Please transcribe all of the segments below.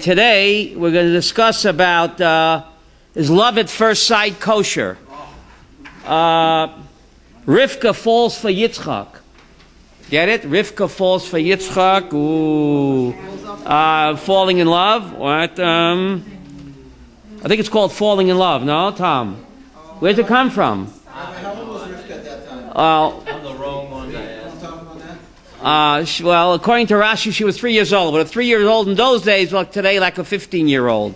Today we're going to discuss about is love at first sight kosher. Rivka falls for Yitzchak. Get it? Rivka falls for Yitzchak. Ooh, falling in love. What? I think it's called falling in love. No, Tom. Where'd it come from? How old was Rivka at that time? I'm the wrong one. Well, according to Rashi, she was 3 years old. But a 3 years old in those days, well, today, like a 15-year-old.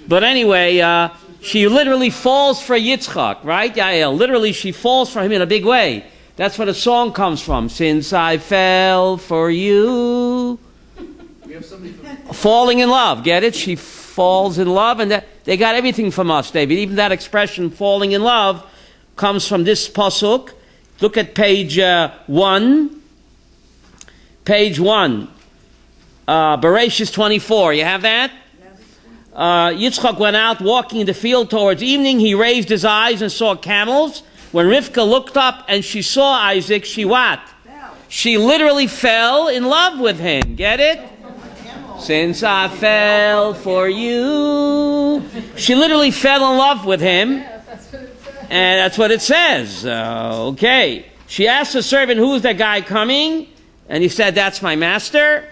But anyway, she literally falls for Yitzchak, right? Yael, literally, she falls for him in a big way. That's where the song comes from. Since I fell for you. We have somebody from... Falling in love, get it? She falls in love, and they got everything from us, David. Even that expression, falling in love, comes from this pasuk. Look at page 1. Page 1, Bereshis 24. You have that? Yes. Yitzchak went out walking in the field towards evening. He raised his eyes and saw camels. When Rivka looked up and she saw Isaac, she what? She literally fell in love with him. Get it? Since I fell for you. She literally fell in love with him. And that's what it says. Okay. She asked the servant, who's that guy coming? And he said, that's my master.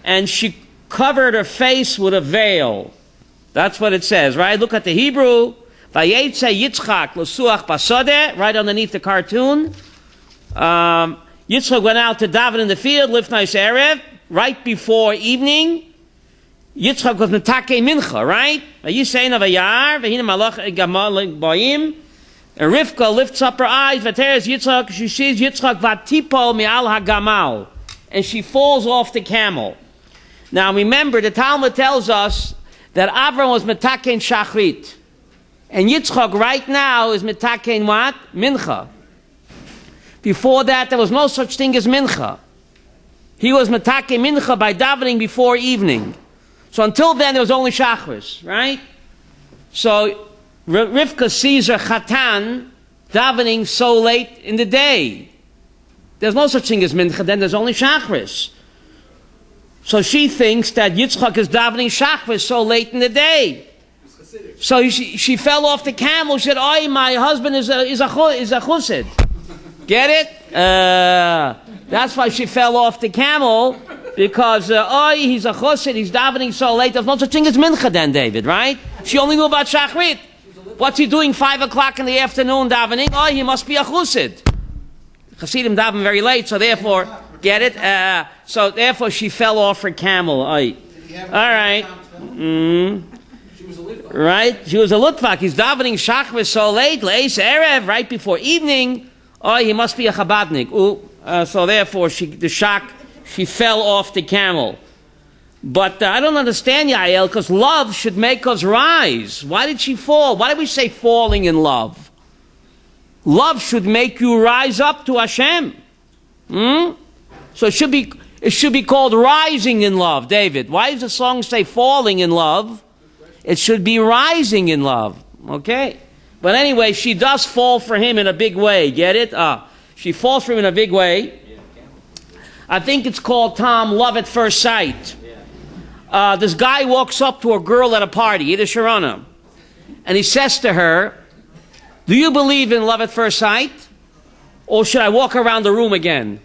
And she covered her face with a veil. That's what it says, right? Look at the Hebrew. Vayetze Yitzchak l'suach basodeh, right underneath the cartoon. Yitzchak went out to daven in the field, lifnais erev, right before evening. Yitzchak was metake mincha, right? Vayisein avayar, v'hina malach gamal boim. And Rivka lifts up her eyes, Vateres Yitzchak, she sees Yitzchak vatipol mi'al hagamal, and she falls off the camel. Now remember, the Talmud tells us that Avram was metaken shachrit, and Yitzchak right now is metaken what? Mincha. Before that, there was no such thing as mincha. He was metaken mincha by davening before evening. So until then, there was only shachris, right? So Rivka sees her chatan davening so late in the day. There's no such thing as mincha, then there's only shachris. So she thinks that Yitzchak is davening shachris so late in the day. So she fell off the camel. She said, "Oi, my husband is a chussid." Get it? That's why she fell off the camel, because oi, he's a chussid. He's davening so late. There's no such thing as mincha then, David, right? She only knew about shachrit. What's he doing 5 o'clock in the afternoon davening? Oh, he must be a chussid. Chassidim daven very late, so therefore, get it? So therefore she fell off her camel. All right. She was a litvak. Right? She was a litvak. He's davening shachris so late, leis erev, right before evening. Oh, he must be a chabadnik. So therefore she fell off the camel. But I don't understand, Yael, because love should make us rise. Why did she fall? Why did we say falling in love? Love should make you rise up to Hashem. So it should be called rising in love, David. Why does the song say falling in love? It should be rising in love. Okay? But anyway, she does fall for him in a big way. Get it? She falls for him in a big way. I think it's called, Tom, love at first sight. This guy walks up to a girl at a party, Yiddish Sharana, and he says to her, do you believe in love at first sight? Or should I walk around the room again?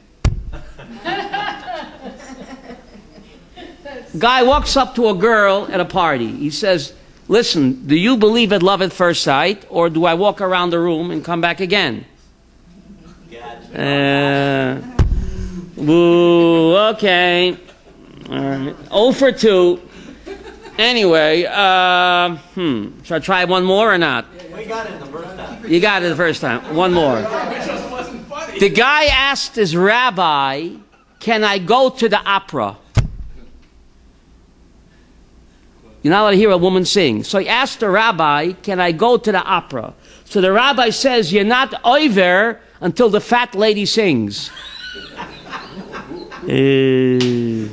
Guy walks up to a girl at a party. He says, listen, do you believe in love at first sight? Or do I walk around the room and come back again? Okay. All right. 0 for 2. Anyway, should I try one more or not? We got it the first time. You got it the first time. One more. It just wasn't funny. The guy asked his rabbi, can I go to the opera? You're not allowed to hear a woman sing. So he asked the rabbi, can I go to the opera? So the rabbi says, you're not over until the fat lady sings. Okay,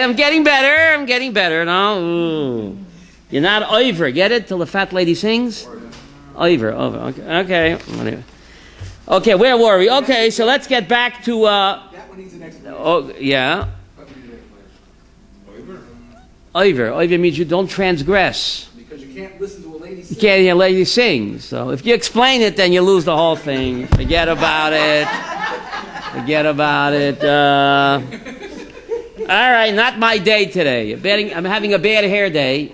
I'm getting better. No, you're not over. Get it till the fat lady sings. Over. Okay. Okay, where were we? Okay, so let's get back to. That one needs an explanation. Oh yeah. Oiver. Oiver means you don't transgress. Because you can't listen to a lady You sing. can't hear a lady sing. So if you explain it, then you lose the whole thing. Forget about it. Forget about it. All right, not my day today. I'm having a bad hair day.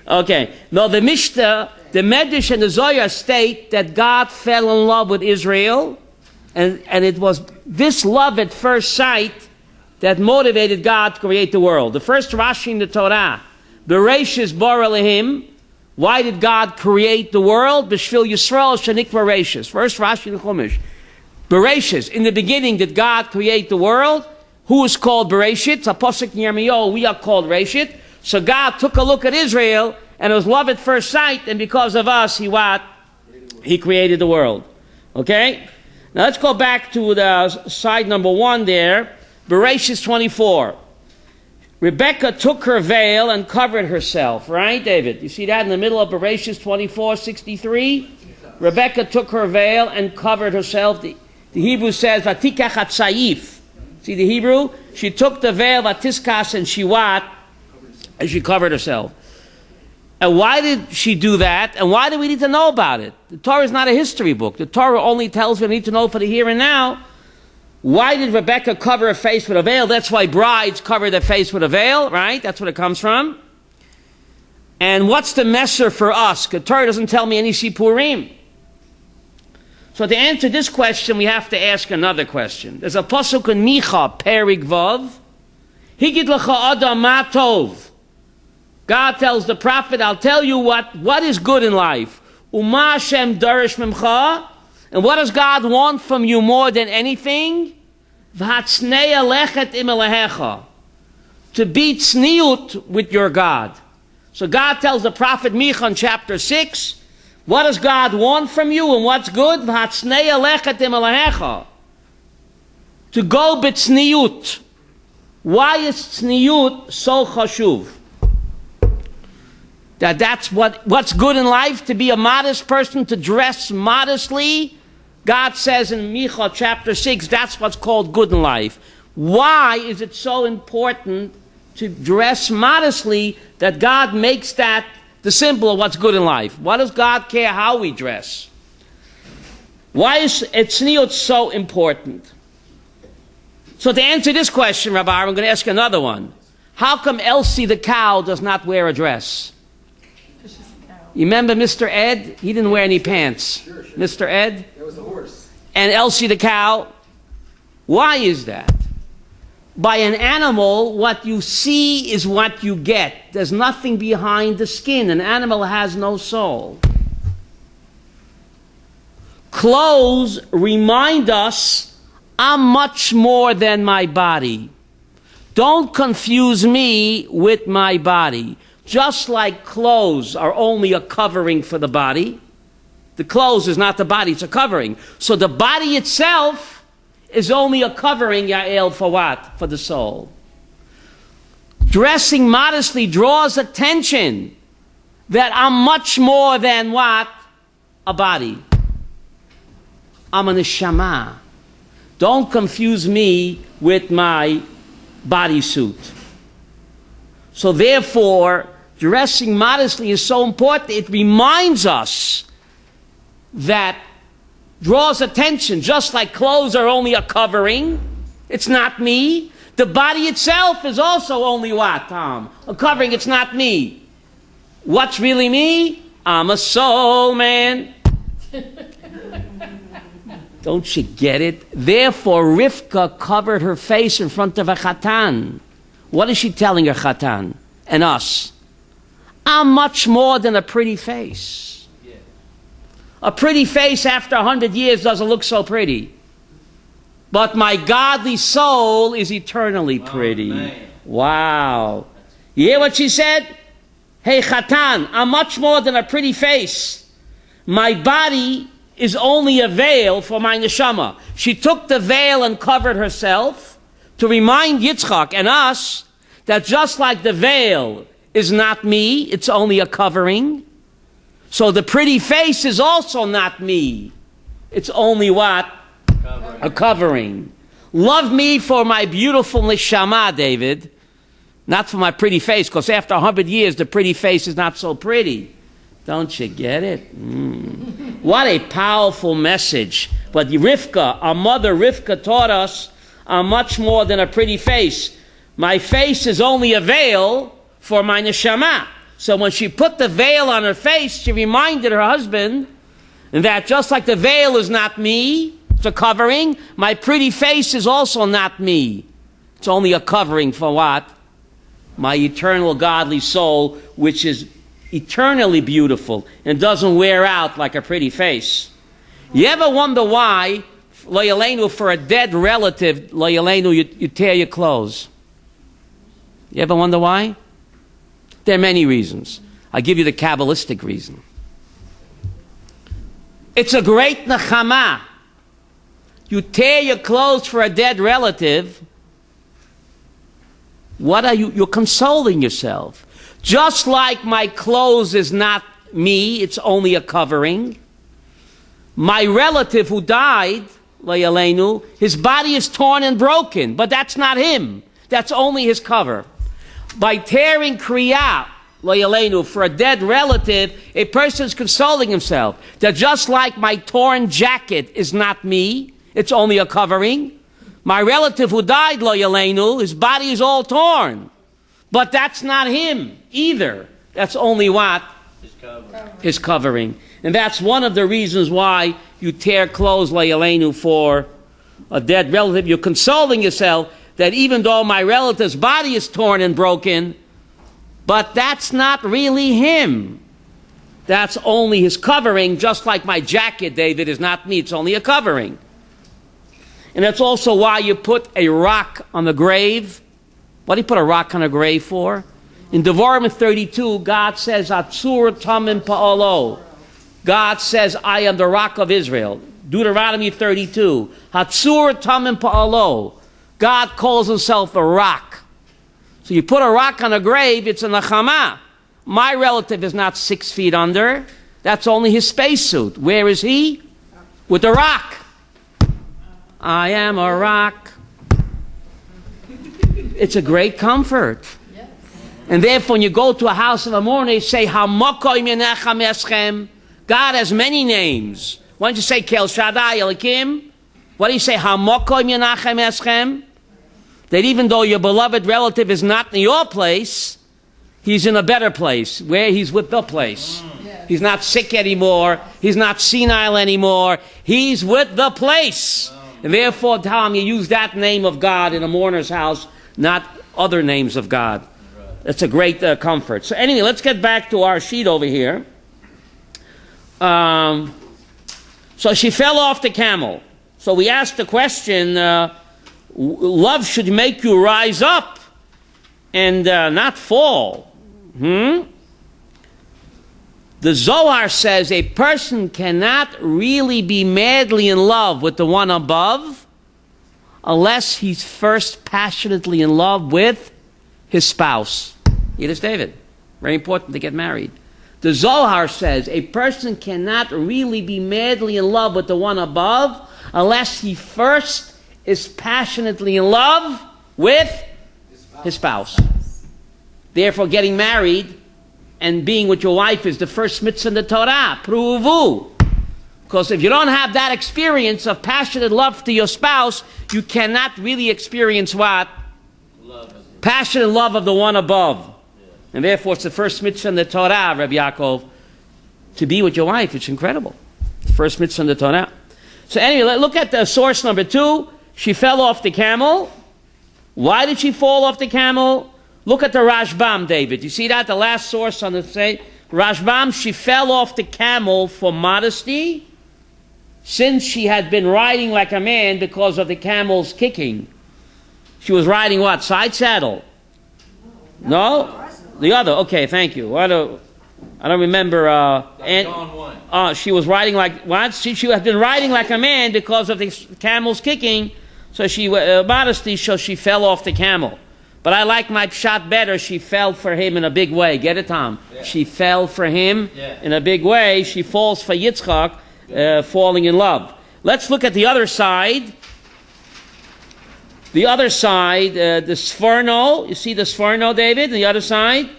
Okay. No, the Mishnah, the Medrash and the Zohar state that God fell in love with Israel, and it was this love at first sight that motivated God to create the world. The first Rashi in the Torah, Bereshis bara Elohim. Why did God create the world? B'shvil Yisrael shenikva Bereshis. First Rashi in the Chumash. Bereshis, in the beginning did God create the world? Who is called Bereshit? It's a pasuk in Yirmiyahu, we are called Reshit. So God took a look at Israel, and it was love at first sight, and because of us, He what? He created the world. Okay? Now let's go back to the side number 1 there. Bereshit 24. Rebecca took her veil and covered herself, right, David? You see that in the middle of Bereshit 24:63? Rebecca took her veil and covered herself. The Hebrew says, Vatikach hatzayif. See the Hebrew? She took the veil, Vatiskas, and she what? And she covered herself. And why did she do that? And why do we need to know about it? The Torah is not a history book. The Torah only tells what we need to know for the here and now. Why did Rebecca cover her face with a veil? That's why brides cover their face with a veil, right? That's what it comes from. And what's the messer for us? The Torah doesn't tell me any Sipurim. So to answer this question, we have to ask another question. There's a pasuk in Micha, Perik Vav. Higid lecha adam ma tov. God tells the prophet, I'll tell you what is good in life. Uma Hashem darish mimcha. And what does God want from you more than anything? V'hatznei alechet im elehecha. To be tzniut with your God. So God tells the prophet Micha in chapter 6, what does God want from you and what's good? V'hatznei alechet im elehecha. To go b'tzniut. Why is tzniut so chashuv? That's what's good in life, to be a modest person, to dress modestly. God says in Micha chapter 6, that's what's called good in life. Why is it so important to dress modestly that God makes that the symbol of what's good in life? Why does God care how we dress? Why is tzniut so important? So to answer this question, Rabbi, I'm going to ask another one. How come Elsie the cow does not wear a dress? You remember Mr. Ed? He didn't wear any pants. Sure. Mr. Ed? That was the horse. And Elsie the cow? Why is that? By an animal, what you see is what you get. There's nothing behind the skin. An animal has no soul. Clothes remind us, I'm much more than my body. Don't confuse me with my body. Just like clothes are only a covering for the body, the clothes is not the body, it's a covering. So the body itself is only a covering, Yael, for what? For the soul. Dressing modestly draws attention that I'm much more than what? A body. I'm a neshama. Don't confuse me with my bodysuit. So therefore, dressing modestly is so important. It reminds us that, draws attention, just like clothes are only a covering. It's not me. The body itself is also only what, Tom? A covering, it's not me. What's really me? I'm a soul, man. Don't you get it? Therefore, Rivka covered her face in front of a chatan. What is she telling her chatan and us? I'm much more than a pretty face. Yeah. A pretty face after 100 years doesn't look so pretty. But my godly soul is eternally pretty. Oh, wow. You hear what she said? Hey, chatan, I'm much more than a pretty face. My body is only a veil for my neshama. She took the veil and covered herself to remind Yitzchak and us that just like the veil is not me, it's only a covering, so the pretty face is also not me. It's only what? A covering. Love me for my beautiful neshama, David. Not for my pretty face, because after 100 years, the pretty face is not so pretty. Don't you get it? What a powerful message. But Rivka, our mother Rivka, taught us much more than a pretty face. My face is only a veil for my neshama. So when she put the veil on her face, she reminded her husband that just like the veil is not me, it's a covering, my pretty face is also not me. It's only a covering for what? My eternal godly soul, which is eternally beautiful and doesn't wear out like a pretty face. You ever wonder why, lo yaleinu, for a dead relative, lo yaleinu, you tear your clothes? You ever wonder why? There are many reasons. I'll give you the Kabbalistic reason. It's a great nechama. You tear your clothes for a dead relative. What are you? You're consoling yourself. Just like my clothes is not me, it's only a covering. My relative who died, lo yaleinu, his body is torn and broken, but that's not him. That's only his cover. By tearing kriyah, lo yaleinu, for a dead relative, a person is consoling himself that just like my torn jacket is not me, it's only a covering. My relative who died, lo yaleinu, his body is all torn. But that's not him either. That's only what? His covering. And that's one of the reasons why you tear clothes, lo yaleinu, for a dead relative. You're consoling yourself that even though my relative's body is torn and broken, but that's not really him. That's only his covering, just like my jacket, David, is not me. It's only a covering. And that's also why you put a rock on the grave. What do you put a rock on a grave for? In Devarim 32, God says, Atzur tamim pa'olo. God says, I am the rock of Israel. Deuteronomy 32. Atzur tamim pa'olo. God calls himself a rock. So you put a rock on a grave, it's a nechama. My relative is not 6 feet under. That's only his spacesuit. Where is he? With a rock. I am a rock. It's a great comfort. Yes. And therefore, when you go to a house of a mourner, you say, Hamokoy menachem eschem. God has many names. Why don't you say, Kel Shaddai Elikim? What do you say, Hamokoy menachem eschem? That even though your beloved relative is not in your place, he's in a better place, where he's with the place. Yes. He's not sick anymore. He's not senile anymore. He's with the place. And therefore, Tom, you use that name of God in a mourner's house, not other names of God. That's a great comfort. So anyway, let's get back to our sheet over here. So she fell off the camel. So we asked the question, love should make you rise up and not fall. The Zohar says a person cannot really be madly in love with the one above unless he's first passionately in love with his spouse. Yiddish David. Very important to get married. The Zohar says a person cannot really be madly in love with the one above unless he first is passionately in love with his spouse. Therefore, getting married and being with your wife is the first mitzvah in the Torah. Pruvu. Because if you don't have that experience of passionate love to your spouse, you cannot really experience what? Passionate love of the one above. Yeah. And therefore, it's the first mitzvah in the Torah, Rabbi Yaakov, to be with your wife. It's incredible. The first mitzvah in the Torah. So anyway, look at the source number 2. She fell off the camel. Why did she fall off the camel? Look at the Rashbam, David. You see that? The last source on the say. Rashbam, she fell off the camel for modesty, since she had been riding like a man because of the camel's kicking. She was riding what? Side saddle? No? The other. Okay, thank you. I don't remember. She was riding like what? She had been riding like a man because of the camel's kicking. So she modesty, so she fell off the camel. But I like my pshat better. She fell for him in a big way. Get it, Tom? Yeah. She fell for him in a big way. She falls for Yitzchak, falling in love. Let's look at the other side. The other side, the Sforno, you see the Sforno, David, on the other side?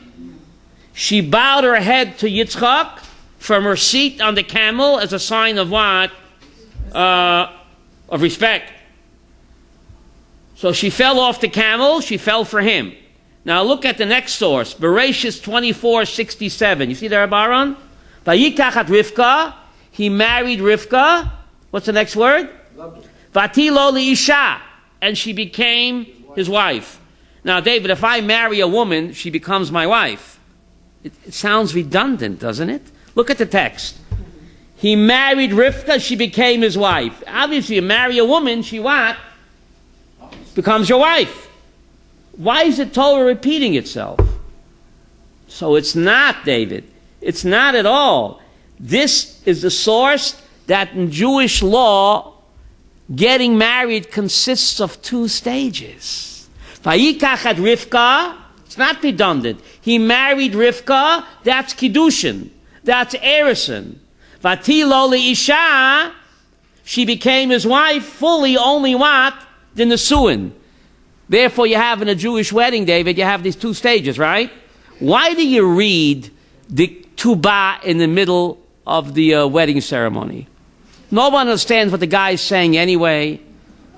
She bowed her head to Yitzchak from her seat on the camel as a sign of what? Of respect. So she fell off the camel, she fell for him. Now look at the next source, Bereshis 24:67. You see there, Baron? Vayikach at Rivka, he married Rivka. What's the next word? Vatilo liisha, and she became his wife. Now, David, if I marry a woman, she becomes my wife. It sounds redundant, doesn't it? Look at the text. He married Rivka, she became his wife. Obviously, you marry a woman, she what? Becomes your wife. Why is the Torah repeating itself? So it's not, David. It's not at all. This is the source that in Jewish law, getting married consists of two stages. Vayikach at Rivka, it's not redundant. He married Rivka, that's Kiddushin. That's Erison. Vatilo liisha, she became his wife fully only what? The Nesuin. Therefore, you have in a Jewish wedding, David, you have these two stages, right? Why do you read the Tubah in the middle of the wedding ceremony? No one understands what the guy is saying anyway.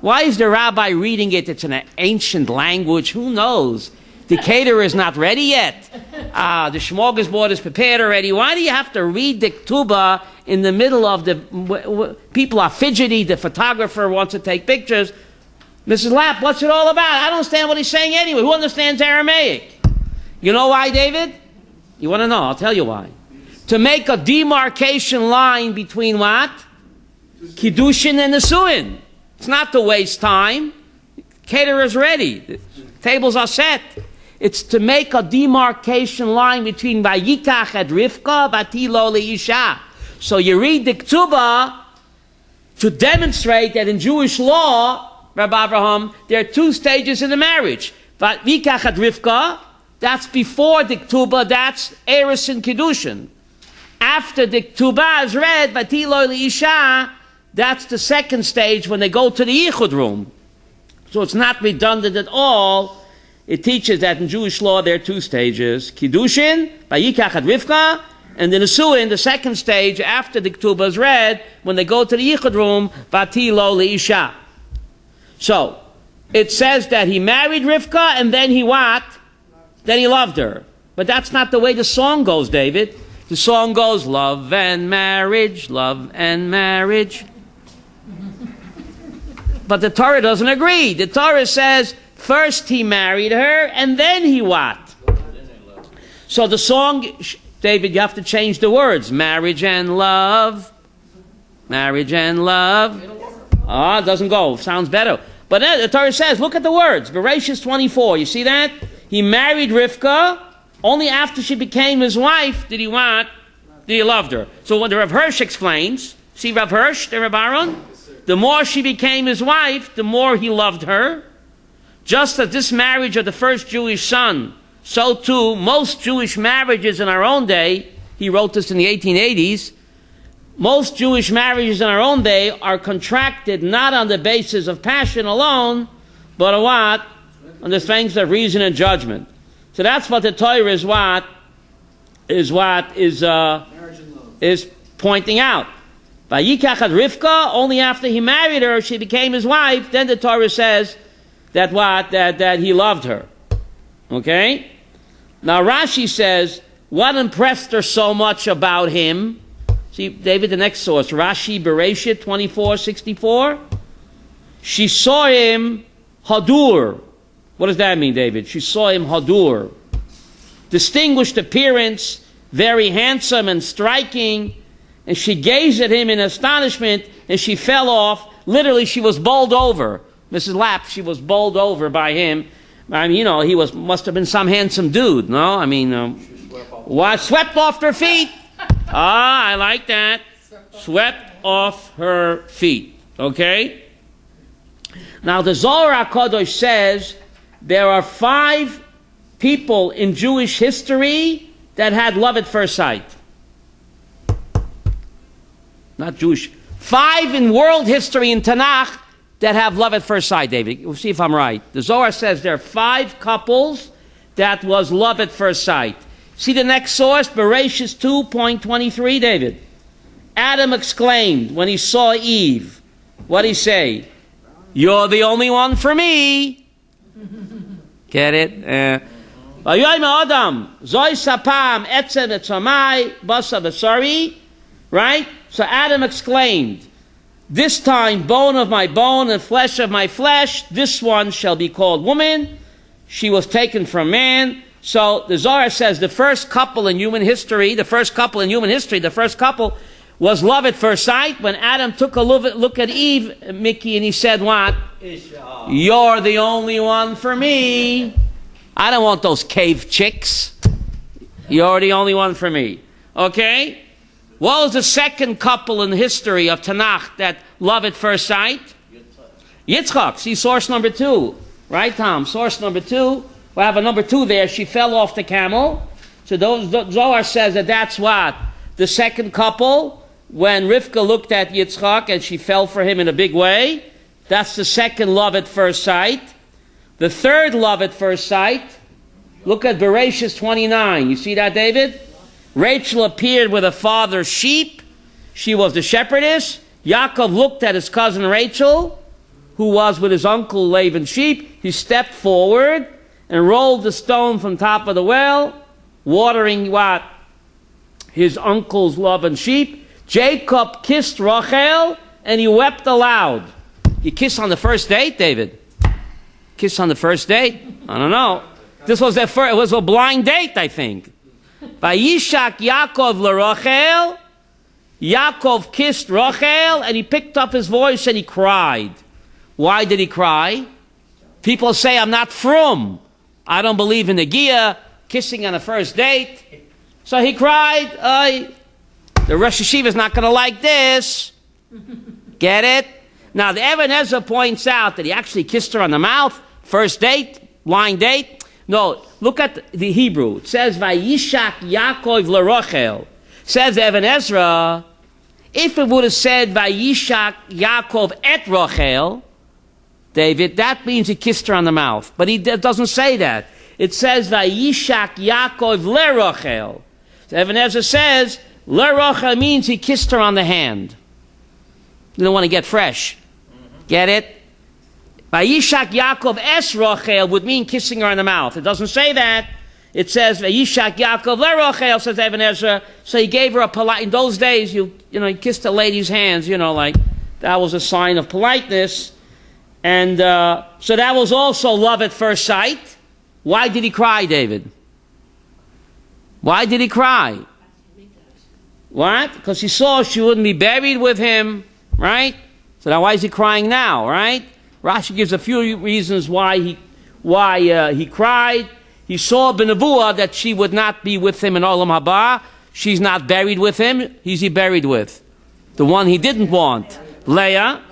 Why is the rabbi reading it? It's in an ancient language. Who knows? The caterer is not ready yet. The smorgasbord is prepared already. Why do you have to read the Tubah in the middle of the... People are fidgety. The photographer wants to take pictures. Mrs. Lapp, what's it all about? I don't understand what he's saying anyway. Who understands Aramaic? You know why, David? You want to know? I'll tell you why. To make a demarcation line between what? Kiddushin and Nesuin. It's not to waste time. Caterer's ready. The tables are set. It's to make a demarcation line between Vayikach and Rivka, Vatilo liisha. So you read the Ketubah to demonstrate that in Jewish law, Rabbi Abraham, there are two stages in the marriage. Vayikach and Rivka, that's before the Ketubah, that's Eris and Kiddushin. After the Ketubah is read, Vatilo liisha, that's the second stage when they go to the Yichud room. So it's not redundant at all. It teaches that in Jewish law there are two stages. Kiddushin, Vayikach at Rivka, and the Nesuin, the second stage after the Ketubah is read, when they go to the Yichud room, Vatilo liisha. So, it says that he married Rivka and then he what? Then he loved her. But that's not the way the song goes, David. The song goes, love and marriage, love and marriage. But the Torah doesn't agree. The Torah says, first he married her, and then he what? So the song, David, you have to change the words. Marriage and love. Marriage and love. Ah, it doesn't go. Sounds better. But the Torah says, look at the words. Bereshis 24. You see that? He married Rivka. Only after she became his wife did he what? Did he love her. So when the Rav Hirsch explains, see Rav Hirsch, the Rav Aaron? The more she became his wife, the more he loved her. Just as this marriage of the first Jewish son, so too most Jewish marriages in our own day, he wrote this in the 1880s, most Jewish marriages in our own day are contracted not on the basis of passion alone, but on what? On the strength of reason and judgment. So that's what the Torah is pointing out. Vayikach at Rivka, only after he married her, she became his wife. Then the Torah says that what? That he loved her. Okay? Now Rashi says, what impressed her so much about him? See, David, the next source, Rashi Bereshit 24:64. She saw him hadur. What does that mean, David? She saw him hadur. Distinguished appearance, very handsome and striking. And she gazed at him in astonishment, and she fell off. Literally, she was bowled over. Mrs. Lapp, she was bowled over by him. I mean, he must have been some handsome dude, no? I mean, swept off her feet. Ah, I like that. Swept off her feet. Okay? Now, the Zohar HaKadosh says there are 5 people in Jewish history that had love at first sight. Not Jewish. 5 in world history in Tanakh that have love at first sight, David? We'll see if I'm right. The Zohar says there are 5 couples that was love at first sight. See the next source, Bereshis 2.23, David. Adam exclaimed when he saw Eve. What did he say? You're the only one for me. Get it? Adam, Zoi sapam etzem etzamai basa v'sari. Right? So Adam exclaimed, this time bone of my bone and flesh of my flesh, this one shall be called woman. She was taken from man. So the Zohar says the first couple in human history was love at first sight when Adam took a look at Eve, Mickey, and he said what? You're the only one for me. I don't want those cave chicks. You're the only one for me. Okay? What was the second couple in the history of Tanakh that love at first sight? Yitzchak. See source number 2. Right, Tom? Source number 2. We have a number 2 there. She fell off the camel. So Zohar says that's what? The second couple, when Rivka looked at Yitzchak and she fell for him in a big way, that's the second love at first sight. The third love at first sight, look at Bereshis 29. You see that, David? Rachel appeared with her father's sheep. She was the shepherdess. Yaakov looked at his cousin Rachel, who was with his uncle Laban's sheep. He stepped forward and rolled the stone from top of the well, watering what? His uncle's Laban's sheep. Jacob kissed Rachel, and he wept aloud. You kiss on the first date, David? Kiss on the first date? I don't know. This was it was a blind date, I think. Vayishak Yaakov l'Rachel. Yaakov kissed Rachel, and he picked up his voice and he cried. Why did he cry? People say, I'm not frum. I don't believe in the Gia, kissing on a first date. So he cried, the Rosh Hashiva is not going to like this. Get it? Now, the Even Ezra points out that he actually kissed her on the mouth. First date, blind date. No, look at the Hebrew. It says, Vayishak Yaakov l'Rachel. Says Even Ezra, if it would have said, Vayishak Yaakov et Rachel, David, that means he kissed her on the mouth. But he doesn't say that. It says, Vayishak Yaakov l'Rachel. So Even Ezra says, l'Rachel means he kissed her on the hand. You don't want to get fresh. Get it? Vayishak Yaakov es Rachel would mean kissing her on the mouth. It doesn't say that. It says Vayishak Yaakov l'Rachel, says Even Ezra. So he gave her a polite. In those days, you kissed a lady's hands. Like that was a sign of politeness. And so that was also love at first sight. Why did he cry, David? Why did he cry? What? Because he saw she wouldn't be buried with him, right? So now why is he crying now, right? Rashi gives a few reasons why he cried. He saw b'nevuah that she would not be with him in Olam Haba. She's not buried with him. Who's he buried with? The one he didn't want, Leah.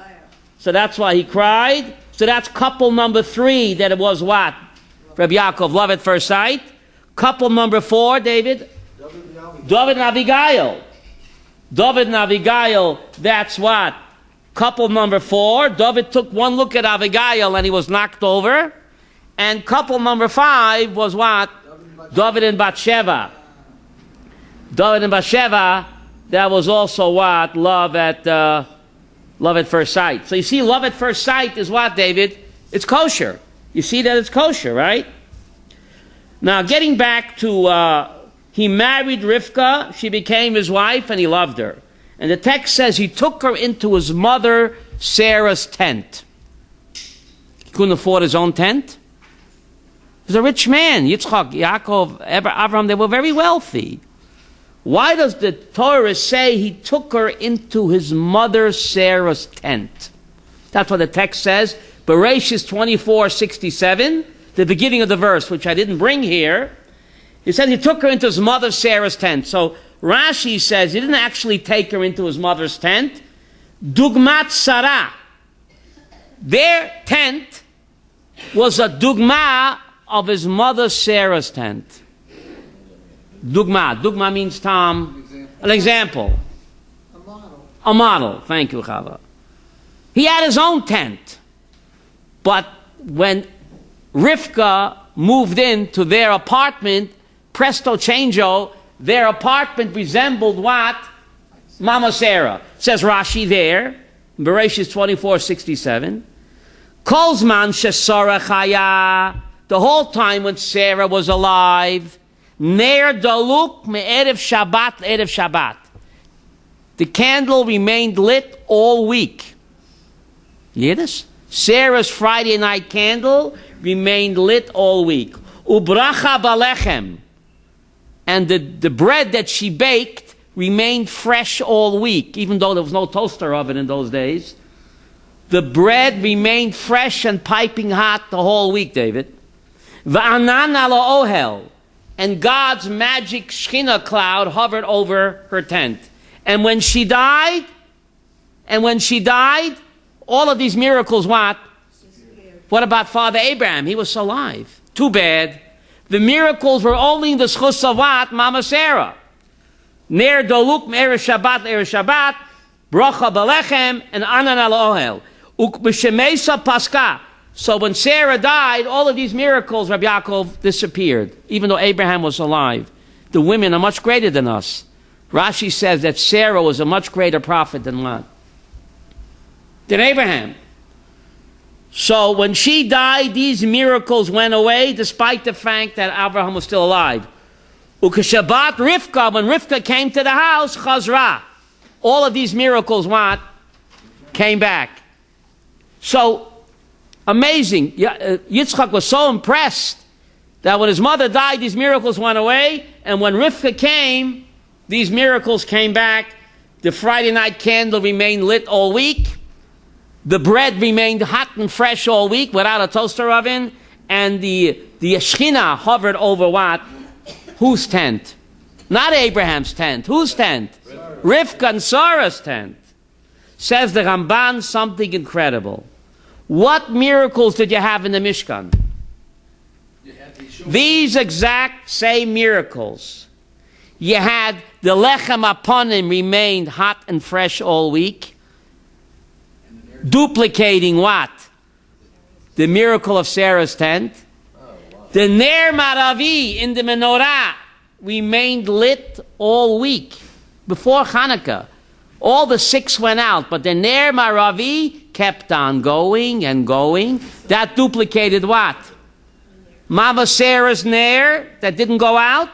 So that's why he cried. So that's couple number 3, that it was what? Rabbi Yaakov, love at first sight. Couple number 4, David? David and Abigail. David and Abigail, that's what? Couple number 4. David took one look at Abigail and he was knocked over. And couple number 5 was what? David and Bathsheba. David and Bathsheba, that was also what? Love at first sight. So you see, love at first sight is what, David? It's kosher. You see that it's kosher, right? Now, getting back to, he married Rivka, she became his wife, and he loved her. And the text says he took her into his mother Sarah's tent. He couldn't afford his own tent. He was a rich man. Yitzchak, Yaakov, Abraham, they were very wealthy. Why does the Torah say he took her into his mother Sarah's tent? That's what the text says. Bereshis 24:67, the beginning of the verse, which I didn't bring here. He said he took her into his mother Sarah's tent. So Rashi says he didn't actually take her into his mother's tent. Dugmat Sarah. Their tent was a dugma of his mother Sarah's tent. Dugma. Dugma means, Tom, an example. A model. A model. Thank you, Chava. He had his own tent. But when Rivka moved into their apartment, presto changeo, their apartment resembled what? Mama Sarah. Says Rashi there, Bereshit 24:67. Kolzman shesara chaya, the whole time when Sarah was alive, ner daluk me'erev Shabbat erev Shabbat. The candle remained lit all week. You hear this? Sarah's Friday night candle remained lit all week. Ubracha balechem. And the bread that she baked remained fresh all week, even though there was no toaster oven in those days. The bread remained fresh and piping hot the whole week, David. Va'anan ala ohel. And God's magic Shekhinah cloud hovered over her tent. And when she died, all of these miracles, what? What about Father Abraham? He was alive. Too bad. The miracles were only in the schus of what? Mama Sarah. Ner doluk me'erev Shabbat, bracha balechem, and anan al ohel. Ukb'shemesa paska. So when Sarah died, all of these miracles, Rabbi Yaakov, disappeared, even though Abraham was alive. The women are much greater than us. Rashi says that Sarah was a much greater prophet than what? Than Abraham. So when she died, these miracles went away, despite the fact that Abraham was still alive. Ukeshabat Rivka, when Rivka came to the house, chazra. All of these miracles, what? Came back. So, amazing. Yitzchak was so impressed that when his mother died, these miracles went away, and when Rivka came, these miracles came back. The Friday night candle remained lit all week. The bread remained hot and fresh all week without a toaster oven, and the Shekhinah hovered over what? Whose tent? Not Abraham's tent. Whose tent? Rivka and Sarah's tent. Says the Ramban something incredible. What miracles did you have in the Mishkan? These exact same miracles. You had the lechem aponim remained hot and fresh all week, duplicating what? The miracle of Sarah's tent. The ner maravi in the menorah remained lit all week before Hanukkah. All the 6 went out, but the ner maravi kept on going and going. That duplicated what? Mama Sarah's ner that didn't go out.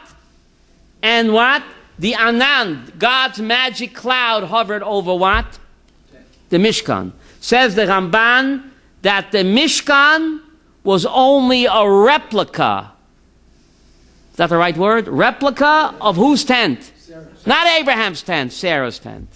And what? The Anand, God's magic cloud, hovered over what? The Mishkan. Says the Ramban that the Mishkan was only a replica. Is that the right word? Replica of whose tent? Sarah's. Not Abraham's tent, Sarah's tent.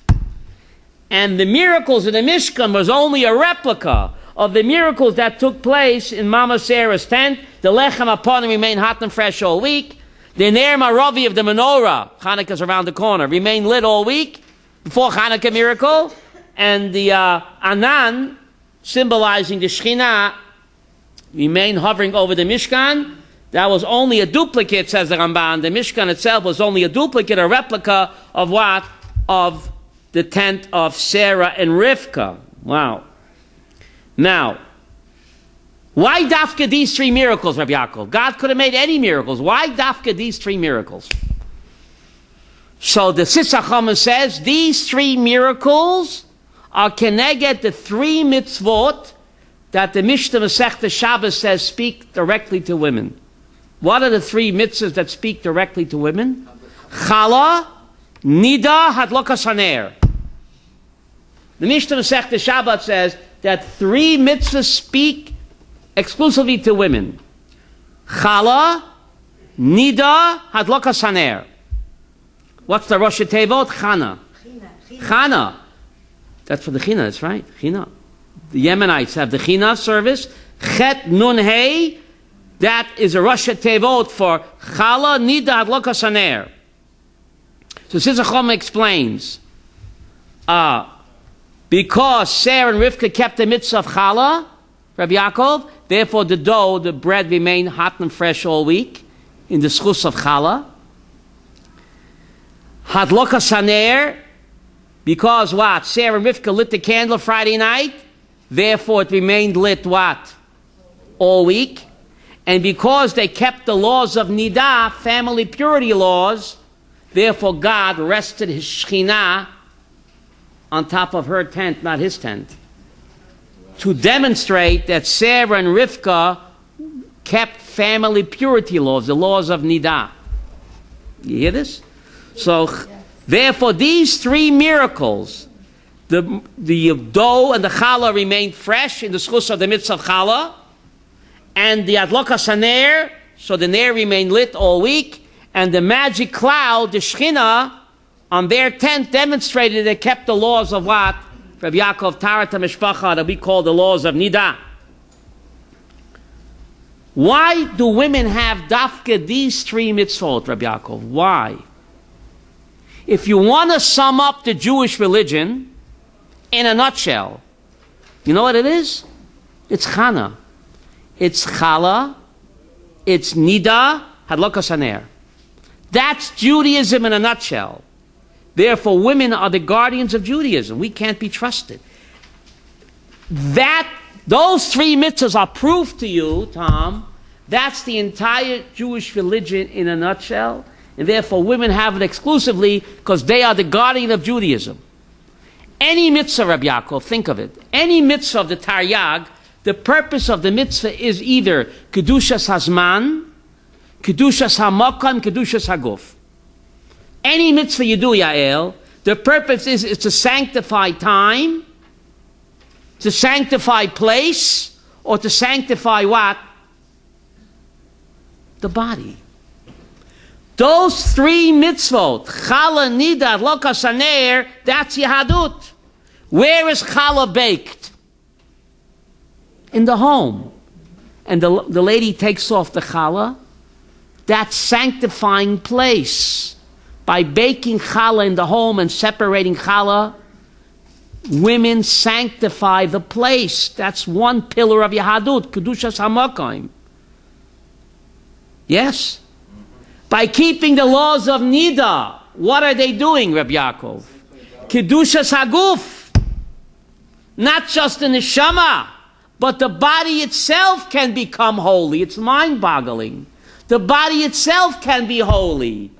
And the miracles in the Mishkan was only a replica of the miracles that took place in Mama Sarah's tent. The lechem upon him remained hot and fresh all week. The ner maravi of the menorah, Hanukkah's around the corner, remained lit all week before Hanukkah miracle. And the Anan, symbolizing the Shekhinah, remained hovering over the Mishkan. That was only a duplicate, says the Ramban. The Mishkan itself was only a duplicate, a replica of what? Of the tent of Sarah and Rivka. Wow. Now, why dafka these 3 miracles, Rabbi Yaakov? God could have made any miracles. Why dafka these 3 miracles? So the Sitzachama says these 3 miracles are keneged the 3 mitzvot that the Mishnah Masechta Shabbos says speak directly to women. What are the 3 mitzvahs that speak directly to women? Chala, Nida, Hadlokas Haner. The Mishnah Masechta Shabbos says that 3 mitzvahs speak exclusively to women. Chala, Nida, Hadlokas Haner. What's the Rosh Tevot? Chana. Chana. That's for the China, that's right. China. The Yemenites have the China service. Chet Nun Hey. That is a Rosh Tevot for Chala, Nida, Hadlokas Haner. So Sitzachom explains, because Sarah and Rivka kept the mitzvah of Chala, Rabbi Yaakov, therefore the dough, the bread remained hot and fresh all week in the schus of Chala. Hadlokas Haner, because what? Sarah and Rivka lit the candle Friday night, therefore it remained lit what? All week. And because they kept the laws of Nidah, family purity laws, therefore God rested his Shekhinah on top of her tent, not his tent, to demonstrate that Sarah and Rivka kept family purity laws, the laws of Nidah. You hear this? So, therefore, these three miracles, the dough and the challah remained fresh in the schus of the mitzvah of challah, and the adlokas haner, so the ner remained lit all week, and the magic cloud, the Shekhinah, on their tent demonstrated they kept the laws of what? Rabbi Yaakov Tarat HaMishpacha, that we call the laws of Nidah. Why do women have dafka these three mitzvot, Rabbi Yaakov? Why? If you want to sum up the Jewish religion in a nutshell, you know what it is? It's Chana. It's Chala. It's Nida. Hadlokas haner. That's Judaism in a nutshell. Therefore, women are the guardians of Judaism. We can't be trusted. Those three mitzvahs are proof to you, Tom. That's the entire Jewish religion in a nutshell. And therefore, women have it exclusively because they are the guardian of Judaism. Any mitzvah, Rabbi Yaakov, think of it. Any mitzvah of the Taryag, the purpose of the mitzvah is either Kedushas Hazman, Kedushas HaMakam, Kedushas HaGuf. Any mitzvah you do, Yael, the purpose is to sanctify time, to sanctify place, or to sanctify what? The body. Those three mitzvot, challah, nida, lokas haner, that's Yahadut. Where is challah baked? In the home. And the lady takes off the challah. That's sanctifying place. By baking challah in the home and separating challah, women sanctify the place. That's one pillar of Yahadut, Kedushas HaMakam. Yes? By keeping the laws of Nida, what are they doing, Rabbi Yaakov? Kedushas HaGuf. Not just the neshama, but the body itself can become holy. It's mind-boggling. The body itself can be holy.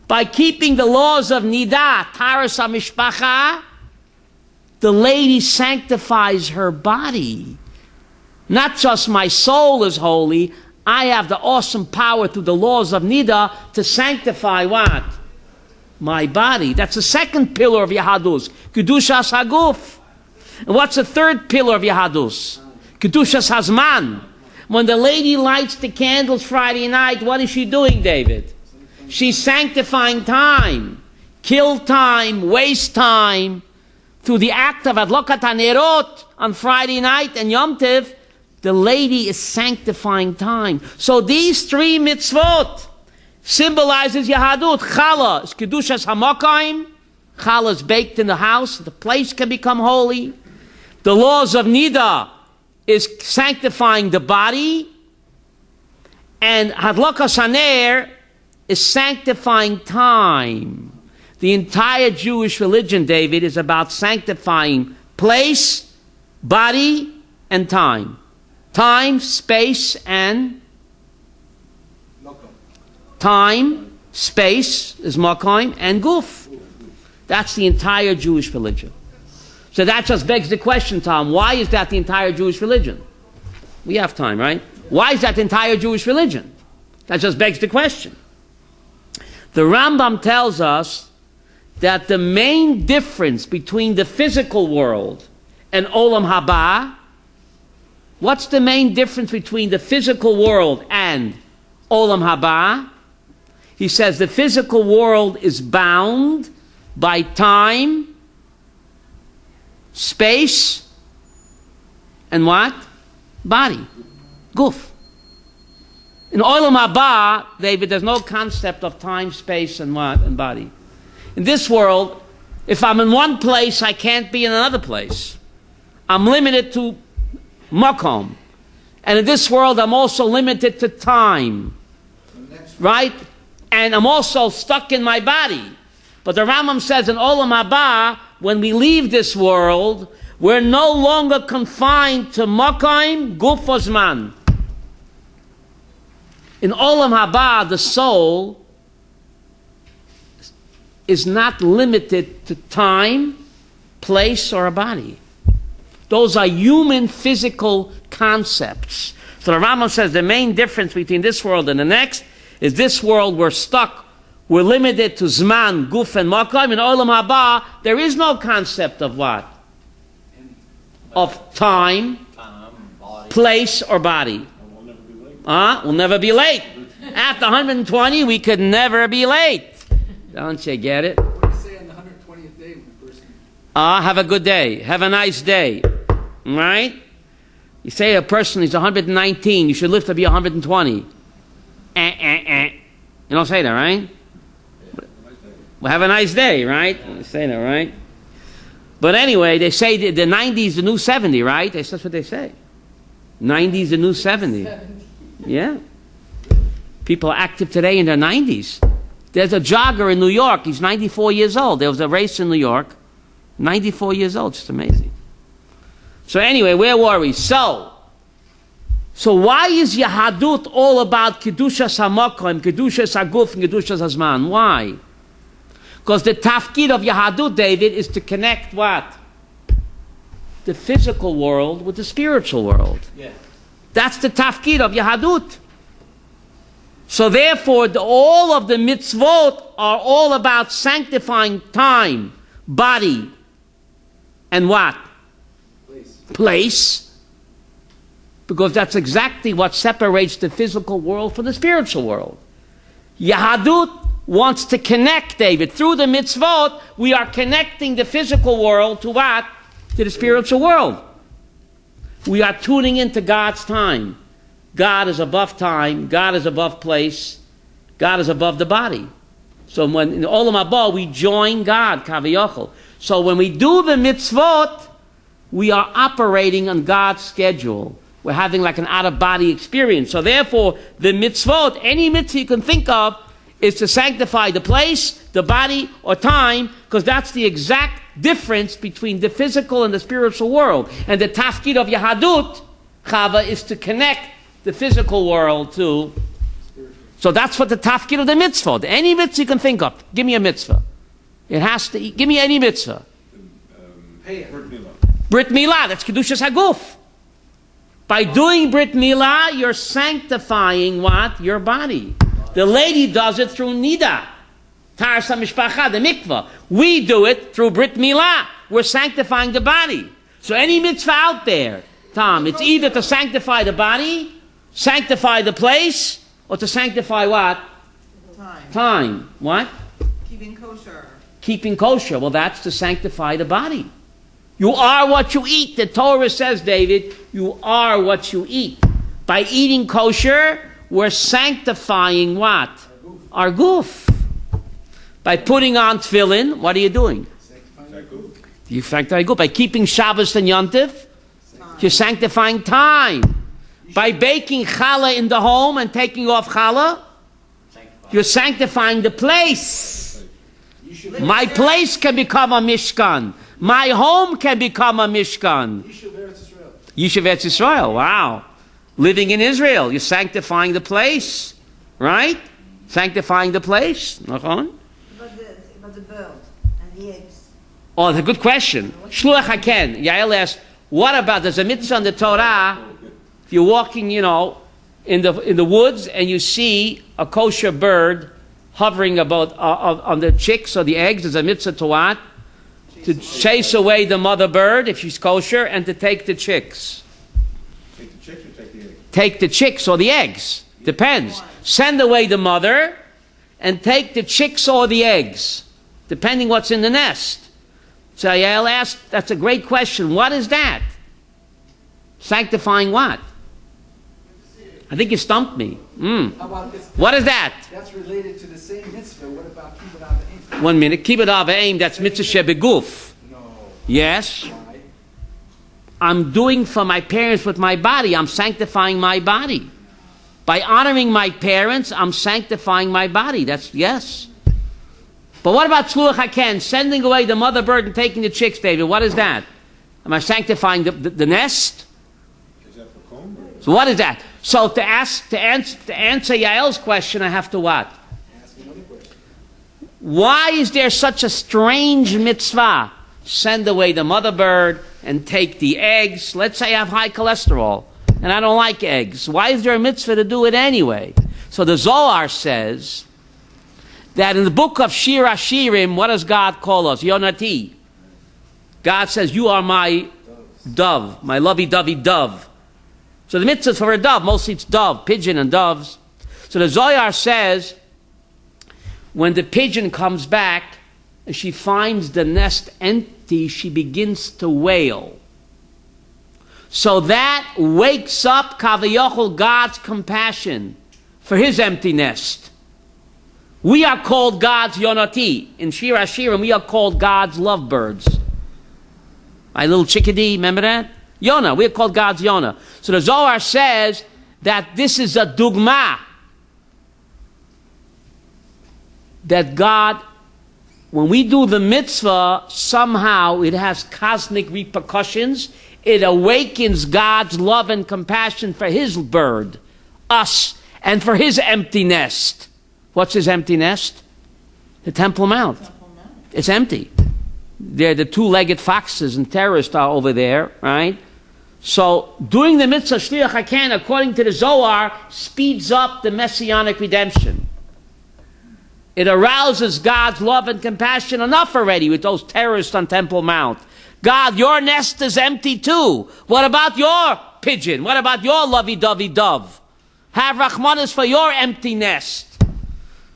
By keeping the laws of Nidah, Taras HaMishpacha, the lady sanctifies her body. Not just my soul is holy, I have the awesome power through the laws of Nidah to sanctify what? My body. That's the second pillar of Yahadus, Kedushas HaGuf. And what's the third pillar of Yahadus? Kedushas Hazman. When the lady lights the candles Friday night, what is she doing, David? She's sanctifying time. Kill time, waste time. Through the act of Adlokat HaNerot on Friday night and Yom Tiv, the lady is sanctifying time. So these three mitzvot symbolizes Yahadut. Challah is Kedushas HaMakam. Challah is baked in the house. The place can become holy. The laws of Nidah is sanctifying the body. And Hadlokas Haner is sanctifying time. The entire Jewish religion, David, is about sanctifying place, body, and time. Time, space, and time, space is Makam, and Guf. That's the entire Jewish religion. So that just begs the question, Tom, why is that the entire Jewish religion? We have time, right? Why is that the entire Jewish religion? That just begs the question. The Rambam tells us that the main difference between the physical world and Olam Haba, what's the main difference between the physical world and Olam Haba? He says the physical world is bound by time, space, and what? Body. Guf. In Olam Haba, David, there's no concept of time, space, and what? And body. In this world, if I'm in one place, I can't be in another place. I'm limited to makom. And in this world, I'm also limited to time. Right? And I'm also stuck in my body. But the Rambam says in Olam Haba, when we leave this world, We're no longer confined to Makom, Guf, Zman. In Olam Haba, the soul is not limited to time, place, or a body. Those are human physical concepts. So the Rambam says the main difference between this world and the next is this world we're stuck, we're limited to Zman, Guf, and Makom. In Olam Haba, there is no concept of what? Of time, place, or body. We'll never be late. After 120, we could never be late. Don't you get it? What do you say on the 120th day when the person... Have a good day. Have a nice day. Right? You say a person is 119, you should live to be 120. You don't say that, right? Well, have a nice day, right? You say that, right? But anyway, they say the 90 is the new 70, right? That's what they say. 90 is the new 70. Yeah. People are active today in their 90s. There's a jogger in New York. He's 94 years old. There was a race in New York. 94 years old. It's amazing. So anyway, where were we? So why is Yahadut all about Kedushas HaMakom, Kedushas HaGuf, and Kedushas HaZman? Why? Because the tafkid of Yahadut, David, is to connect what? The physical world with the spiritual world. Yeah. That's the tafkid of Yahadut. So therefore, all of the mitzvot are all about sanctifying time, body, and what? Place. Because that's exactly what separates the physical world from the spiritual world. Yahadut wants to connect, David. Through the mitzvot, we are connecting the physical world to what? To the spiritual world. We are tuning into God's time. God is above time. God is above place. God is above the body. So when in Olam Haba we join God, Kaviyachol. So when we do the mitzvot, we are operating on God's schedule. We're having like an out-of-body experience. So therefore, the mitzvot, any mitzvah you can think of, is to sanctify the place, the body, or time, because that's the exact difference between the physical and the spiritual world. And the tafkid of Yahadut, Chava, is to connect the physical world to... So that's what the tafkid of the mitzvah. Any mitzvah you can think of. Give me a mitzvah. It has to... Give me any mitzvah. Brit Milah, that's Kedushas HaGuf. By doing Brit Milah, you're sanctifying what? Your body. The lady does it through Nida. Taras HaMishpacha, the mikvah. We do it through Brit Milah. We're sanctifying the body. So any mitzvah out there, Tom, it's either to sanctify the body, sanctify the place, or to sanctify what? Time. What? Keeping kosher. Keeping kosher. Well, that's to sanctify the body. You are what you eat. The Torah says, David, you are what you eat. By eating kosher, we're sanctifying what? Our guf. By putting on tefillin, what are you doing? You sanctify guf. By keeping Shabbos and Yontif, you're sanctifying time. By baking challah in the home and taking off challah, you're sanctifying the place. My place can become a mishkan. My home can become a mishkan. Yishuv Eretz Yisrael. Wow. Living in Israel, you're sanctifying the place, right? Sanctifying the place. Nachon? But the bird and the eggs. Oh, that's a good question. Shluach Haken. Yael asked, what about, there's a mitzvah in the Torah, if you're walking, in the woods and you see a kosher bird hovering about on the chicks or the eggs, there's a mitzvah to what? To chase away the mother bird, if she's kosher, and to take the chicks. Take the chicks or take the eggs? Take the chicks or the eggs. Depends. Send away the mother and take the chicks or the eggs, depending what's in the nest. So Yael asked, that's a great question. What is that? Sanctifying what? I think you stumped me. What is that? That's related to the same mitzvah. What about kibbud av v'aim? 1 minute. Kibbud av v'aim, that's mitzvah shebeguf. No. Yes. Why? I'm doing for my parents with my body. I'm sanctifying my body. By honoring my parents, I'm sanctifying my body. That's, yes. But what about Tzluach HaKen, sending away the mother bird and taking the chicks, David? What is that? Am I sanctifying the nest? Is that for comb? Or? So what is that? So to answer Yael's question, I have to what? Ask another question. Why is there such a strange mitzvah? Send away the mother bird and take the eggs. Let's say I have high cholesterol and I don't like eggs. Why is there a mitzvah to do it anyway? So the Zohar says that in the book of Shir Hashirim, what does God call us? Yonati. God says, you are my dove, my lovey-dovey dove. So the mitzvah is for a dove. Mostly it's dove, pigeon and doves. So the Zohar says, when the pigeon comes back and she finds the nest empty, she begins to wail. So that wakes up Kaviyachol, God's compassion for his empty nest. We are called God's Yonati. In Shir Hashirim, we are called God's lovebirds. My little chickadee, remember that? Yonah, we are called God's Yonah. So the Zohar says that this is a dugma. That God, when we do the mitzvah, somehow it has cosmic repercussions. It awakens God's love and compassion for his bird, us, and for his empty nest. What's his empty nest? The Temple Mount. It's empty. They're the two-legged foxes and terrorists are over there, right? So doing the mitzvah shliach haken, according to the Zohar, speeds up the messianic redemption. It arouses God's love and compassion enough already with those terrorists on Temple Mount. God, your nest is empty too. What about your pigeon? What about your lovey-dovey dove? Have rachmanis for your empty nest.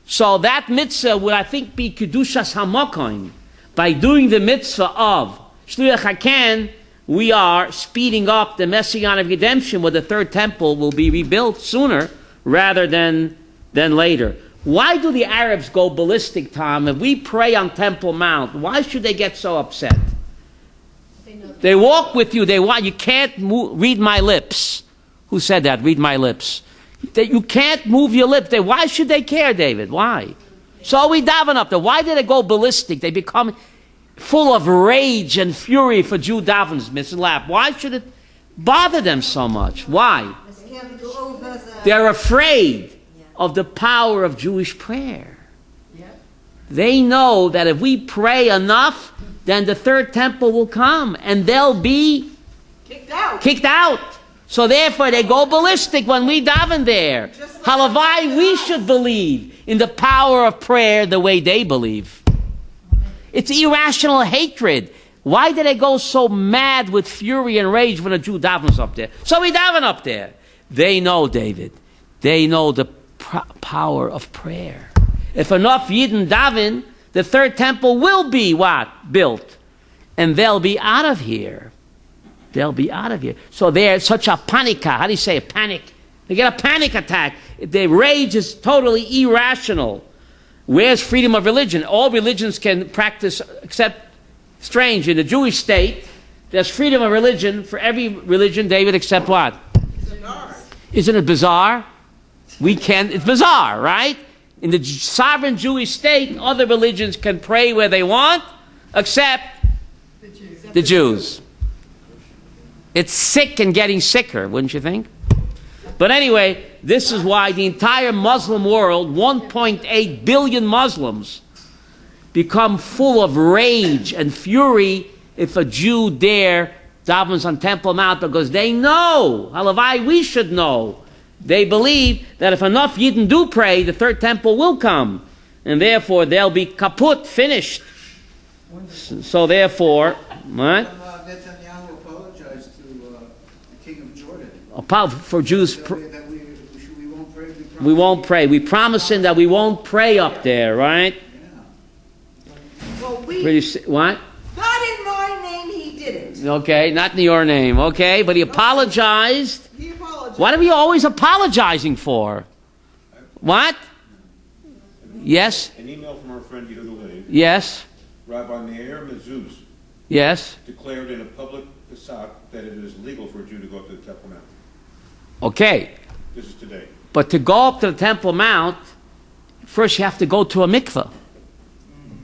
So that mitzvah would, I think, be kedushas hamakom. By doing the mitzvah of shliach haken, we are speeding up the messianic redemption where the third temple will be rebuilt sooner rather than later. Why do the Arabs go ballistic, Tom? If we pray on Temple Mount, why should they get so upset? They walk with you. They want you can't read my lips. Who said that? Read my lips. You can't move your lips. Why should they care, David? Why? So we daven up there. Why did they go ballistic? They become full of rage and fury for Jew davens, Mr. Lapp. Why should it bother them so much? Why? They're afraid of the power of Jewish prayer. They know that if we pray enough, then the third temple will come and they'll be kicked out. So therefore they go ballistic when we daven there. Halavai, we should believe in the power of prayer the way they believe. It's irrational hatred. Why do they go so mad with fury and rage when a Jew davens up there? So we daven up there. They know, David. They know the power of prayer. If enough Yidden daven, the third temple will be what? Built. And they'll be out of here. They'll be out of here. So they're such a panika. How do you say a panic? They get a panic attack. The rage is totally irrational. Where's freedom of religion? All religions can practice, except strange. In the Jewish state, there's freedom of religion for every religion, David, except what? Isn't it bizarre? It's bizarre, right? In the sovereign Jewish state, other religions can pray where they want, except the Jews. It's sick and getting sicker, wouldn't you think? But anyway, this is why the entire Muslim world, 1.8 billion Muslims, become full of rage and fury if a Jew dare davens on Temple Mount, because they know, halavai, we should know. They believe that if enough Yidden do pray, the third temple will come. And therefore, they'll be kaput, finished. So therefore, what? Netanyahu apologized to the king of Jordan. For Jews, That we won't pray. we won't pray. We promise him that we won't pray up there, right? Well, What? not in my name he did it. Okay, not in your name, okay? But he apologized. He apologized. What are we always apologizing for? What? Yes? An email from our friend Yehuda Leib. Yes? Rabbi Meir Mezuz Yes? declared in a public Pesach that it is legal for a Jew to go up to the Temple Mount. Okay. This is today. But to go up to the Temple Mount, first you have to go to a mikveh.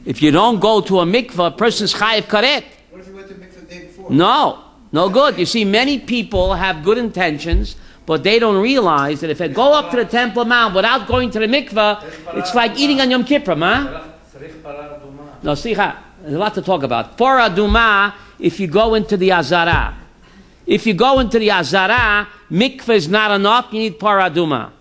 If you don't go to a mikveh, a person's chayiv karet. What if he went to mikveh the day before? No good. You see, many people have good intentions, but they don't realize that if they go up to the Temple Mount without going to the mikveh, it's like eating on Yom Kippur, huh? No, sicha, there's a lot to talk about. Para Duma, if you go into the Azara. If you go into the Azara, mikveh is not enough, you need Para Duma.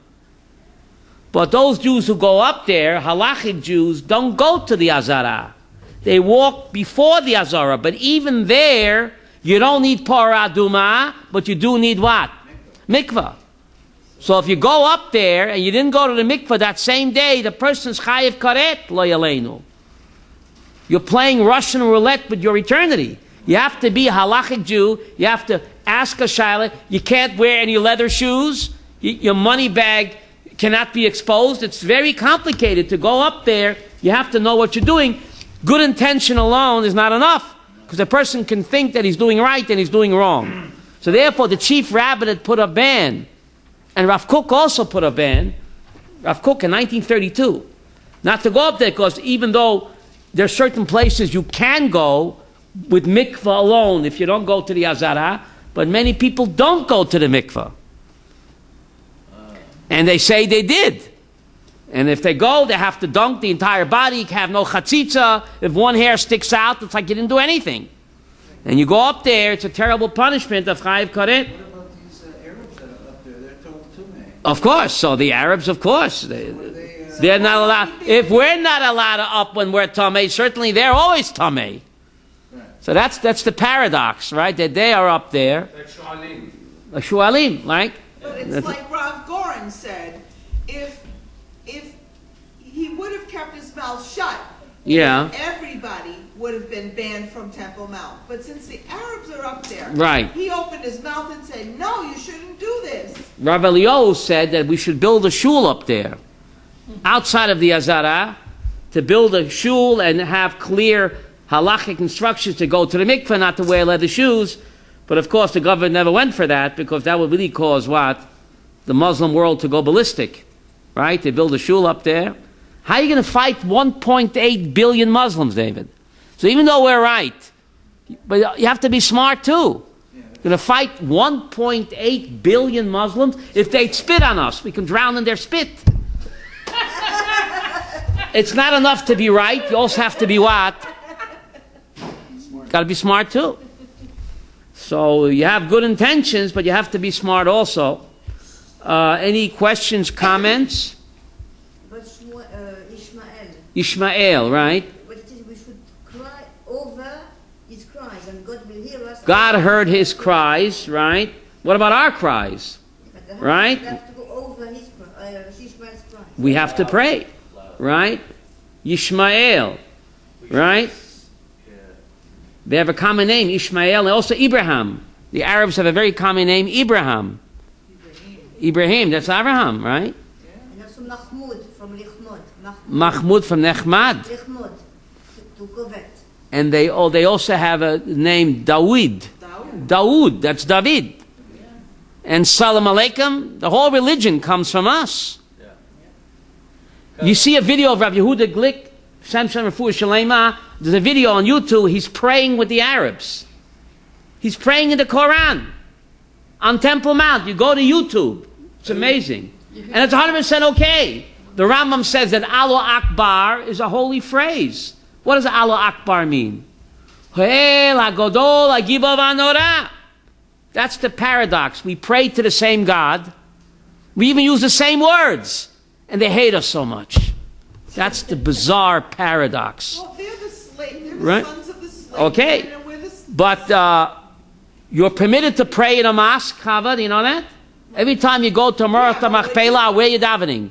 But those Jews who go up there, halachic Jews, don't go to the Azara. They walk before the Azara. But even there, you don't need Para Duma, but you do need what? Mikveh. So if you go up there and you didn't go to the mikveh that same day, the person's chayiv karet lo yaleinu. You're playing Russian roulette with your eternity. You have to be a halachic Jew. You have to ask a shayla. You can't wear any leather shoes. Your money bag cannot be exposed. It's very complicated to go up there. You have to know what you're doing. Good intention alone is not enough, because a person can think that he's doing right and he's doing wrong. So therefore, the chief rabbi had put a ban, and Rav Kook also put a ban, Rav Kook in 1932, not to go up there, because even though there are certain places you can go with mikveh alone if you don't go to the Azara, but many people don't go to the mikveh. And they say they did. And if they go, they have to dunk the entire body, have no chatzitza. If one hair sticks out, it's like you didn't do anything. And you go up there, it's a terrible punishment of chayiv karet. What about these Arabs that are up there? They're told to me. Of course. So the Arabs, of course. They're not allowed. If we're not allowed to up when we're tamei, certainly they're always tamei. Right. So that's the paradox, right? That they are up there. Like shualim, right? But it's like Rav Goren said, if he would have kept his mouth shut, everybody would have been banned from Temple Mount. But since the Arabs are up there, right, he opened his mouth and said, no, you shouldn't do this. Rav Eliyahu said that we should build a shul up there, outside of the Azara, to build a shul and have clear halachic instructions to go to the mikveh, not to wear leather shoes. But of course the government never went for that, because that would really cause what? The Muslim world to go ballistic. Right? They build a shul up there. How are you going to fight 1.8 billion Muslims, David? So even though we're right, but you have to be smart too. You're going to fight 1.8 billion Muslims. If they spit on us, we can drown in their spit. It's not enough to be right. You also have to be what? Got to be smart too. So you have good intentions, but you have to be smart also. Any questions, comments? But Ishmael, right? But it is, we should cry over his cries, and God will hear us. God heard his cries, right? What about our cries? Right? We have to go over Ishmael's cries. We have to pray, right? Yishmael, right? They have a common name, Ishmael, and also Ibrahim. The Arabs have a very common name, Ibrahim. Ibrahim, that's Abraham, right? And also Mahmoud from Lichmod. Mahmoud from Nechmad. Lichmod, to covet. And they also have a name, Dawood. Dawood, that's David. Yeah. And Salam Aleikum, the whole religion comes from us. Yeah. You see a video of Rabbi Yehuda Glick, Shem Refuah Shalema. There's a video on YouTube, he's praying with the Arabs. He's praying in the Quran. On Temple Mount, you go to YouTube. It's amazing. And it's 100% okay. The Rambam says that Allah Akbar is a holy phrase. What does Allah Akbar mean? That's the paradox. We pray to the same God. We even use the same words. And they hate us so much. That's the bizarre paradox. Well, they're the slave. They're the right? sons of the slave. Okay. But you're permitted to pray in a mosque, Chava, do you know that? Every time you go to Marach Machpelah, where are you davening?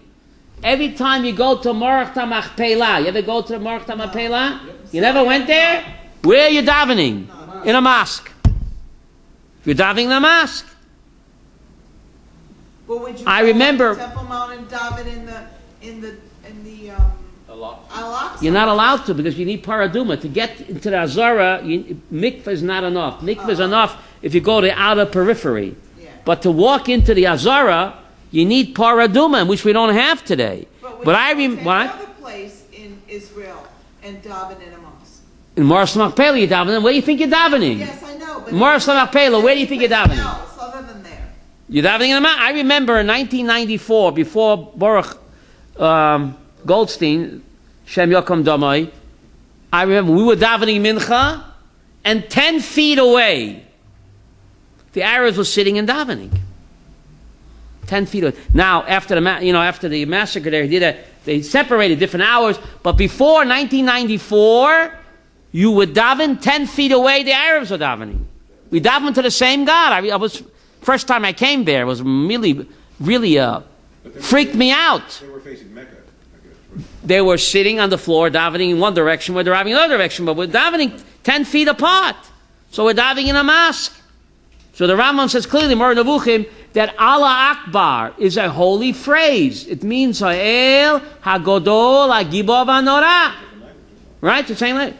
Every time you go to Marach Machpelah, you ever go to Marach Machpelah? You never went there? Where are you davening? In a mosque. You're davening in a mosque. Well, would you I remember. Temple Mount and daven in the Al-Aqsa? You're not allowed to, because you need paraduma. To get into the Azara, mikveh is not enough. Mikveh is enough if you go to the outer periphery. Yeah. But to walk into the Azara, you need paraduma, which we don't have today. But I remember what? Another place in Israel and daven in a mosque. In Marach Machpelah, you're davening. Where do you think you're davening? Yes, I know, More Slamach Pela, where do you think you're davening? Else other than there. You're davening in the mosque. I remember in 1994, before Baruch Goldstein, Shem Yokom Damai, I remember we were davening Mincha, and 10 feet away, the Arabs were sitting and davening. 10 feet away. Now, after the massacre, they separated different hours. But before 1994, you would daven 10 feet away. The Arabs were davening. We davened to the same God. I was first time I came there. It was really freaked me out. They were facing Mecca, I guess. They were sitting on the floor, davening in one direction. We're davening in another direction, but we're davening 10 feet apart. So we're davening in a mosque. So the Rambam says clearly, Mor Nevuchim, that Allah Akbar is a holy phrase. It means Ha'el HaGodol HaGibor VaNorah. Right? It's the same language.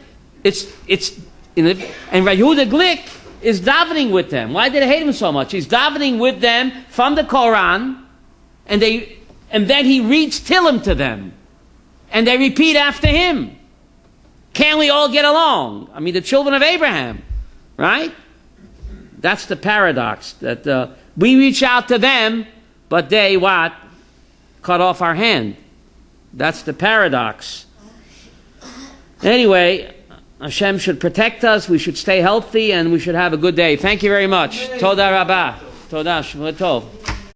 And Rabbi Yehuda Glick is davening with them. Why did they hate him so much? He's davening with them from the Quran, and then he reads Tillim to them. And they repeat after him. Can't we all get along? I mean, the children of Abraham. Right? That's the paradox, that we reach out to them, but they, what? Cut off our hand. That's the paradox. Anyway, Hashem should protect us, we should stay healthy, and we should have a good day. Thank you very much. Toda Rabbah. Toda Shvua Tov.